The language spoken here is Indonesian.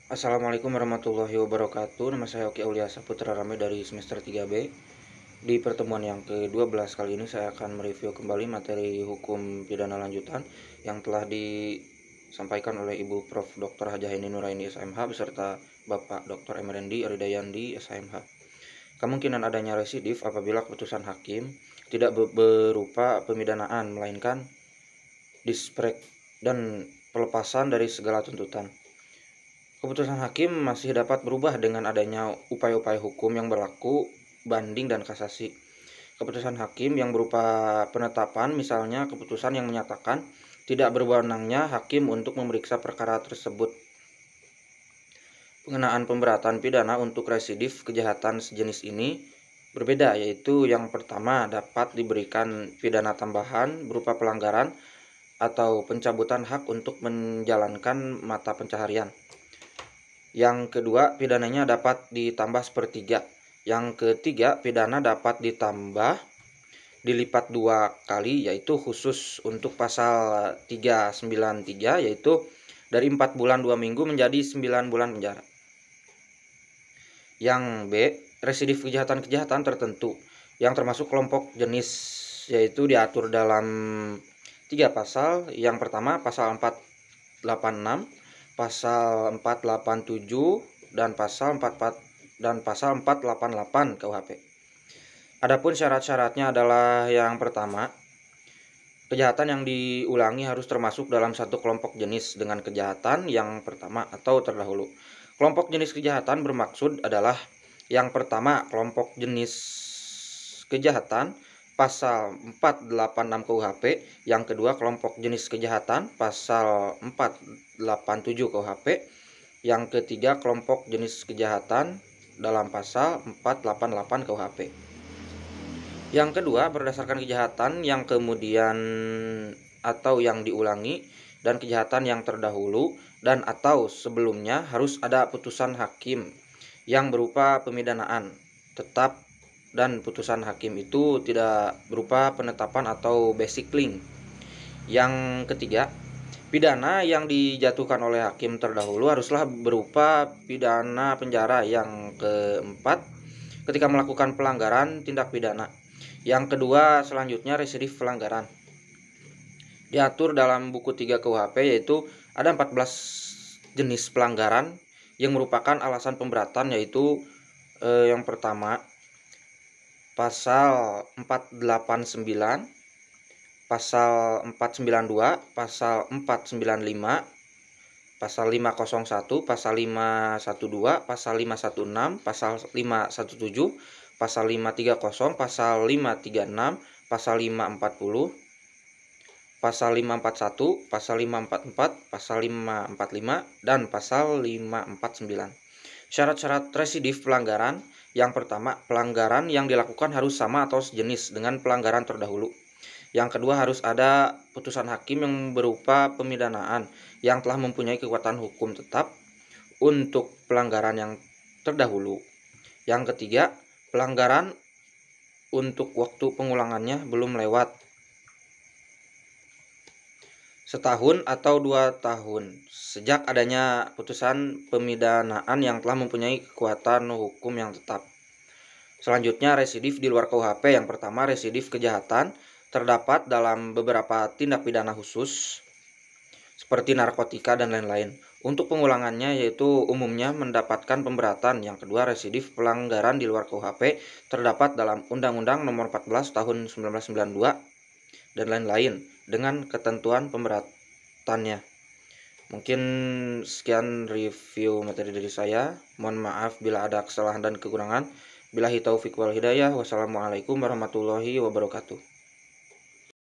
Assalamualaikum warahmatullahi wabarakatuh. Nama saya Oki Aulia Saputra Rame dari semester 3B. Di pertemuan yang ke-12 kali ini saya akan mereview kembali materi hukum pidana lanjutan yang telah disampaikan oleh Ibu Prof. Dr. Hajah Heni Nuraini SMH beserta Bapak Dr. Emerendi Aridayandi SMH. Kemungkinan adanya residif apabila keputusan hakim tidak berupa pemidanaan melainkan disprek dan pelepasan dari segala tuntutan. Keputusan hakim masih dapat berubah dengan adanya upaya-upaya hukum yang berlaku, banding dan kasasi. Keputusan hakim yang berupa penetapan, misalnya keputusan yang menyatakan tidak berwenangnya hakim untuk memeriksa perkara tersebut. Pengenaan pemberatan pidana untuk residif kejahatan sejenis ini berbeda, yaitu yang pertama dapat diberikan pidana tambahan berupa pelanggaran atau pencabutan hak untuk menjalankan mata pencaharian. Yang kedua, pidananya dapat ditambah sepertiga. Yang ketiga, pidana dapat ditambah dilipat 2 kali, yaitu khusus untuk pasal 393, yaitu dari 4 bulan 2 minggu menjadi 9 bulan penjara. Yang B, residif kejahatan-kejahatan tertentu yang termasuk kelompok jenis, yaitu diatur dalam 3 pasal. Yang pertama, pasal 486, pasal 487 dan pasal 488 KUHP. Adapun syarat-syaratnya adalah yang pertama, kejahatan yang diulangi harus termasuk dalam satu kelompok jenis dengan kejahatan yang pertama atau terdahulu. Kelompok jenis kejahatan bermaksud adalah yang pertama, kelompok jenis kejahatan pasal 486 KUHP, yang kedua kelompok jenis kejahatan pasal 487 KUHP, yang ketiga kelompok jenis kejahatan dalam pasal 488 KUHP. Yang kedua, berdasarkan kejahatan yang kemudian atau yang diulangi dan kejahatan yang terdahulu dan atau sebelumnya harus ada putusan hakim yang berupa pemidanaan tetap, dan putusan hakim itu tidak berupa penetapan atau basic link. Yang ketiga, pidana yang dijatuhkan oleh hakim terdahulu haruslah berupa pidana penjara. Yang keempat, ketika melakukan pelanggaran tindak pidana. Yang kedua, selanjutnya residif pelanggaran. Diatur dalam buku 3 KUHP, yaitu ada 14 jenis pelanggaran yang merupakan alasan pemberatan, yaitu yang pertama, pasal 489, pasal 492, pasal 495, pasal 501, pasal 512, pasal 516, pasal 517, pasal 530, pasal 536, pasal 540, pasal 541, pasal 544, pasal 545, dan pasal 549. Syarat-syarat residif pelanggaran. Yang pertama, pelanggaran yang dilakukan harus sama atau sejenis dengan pelanggaran terdahulu. Yang kedua, harus ada putusan hakim yang berupa pemidanaan yang telah mempunyai kekuatan hukum tetap untuk pelanggaran yang terdahulu. Yang ketiga, pelanggaran untuk waktu pengulangannya belum lewat setahun atau 2 tahun sejak adanya putusan pemidanaan yang telah mempunyai kekuatan hukum yang tetap. Selanjutnya, residif di luar KUHP. Yang pertama, residif kejahatan terdapat dalam beberapa tindak pidana khusus seperti narkotika dan lain-lain. Untuk pengulangannya yaitu umumnya mendapatkan pemberatan. Yang kedua, residif pelanggaran di luar KUHP terdapat dalam Undang-Undang Nomor 14 Tahun 1992 dan lain-lain dengan ketentuan pemberatannya. Mungkin sekian review materi dari saya. Mohon maaf bila ada kesalahan dan kekurangan. Billahi taufiq wal hidayah. Wassalamualaikum warahmatullahi wabarakatuh.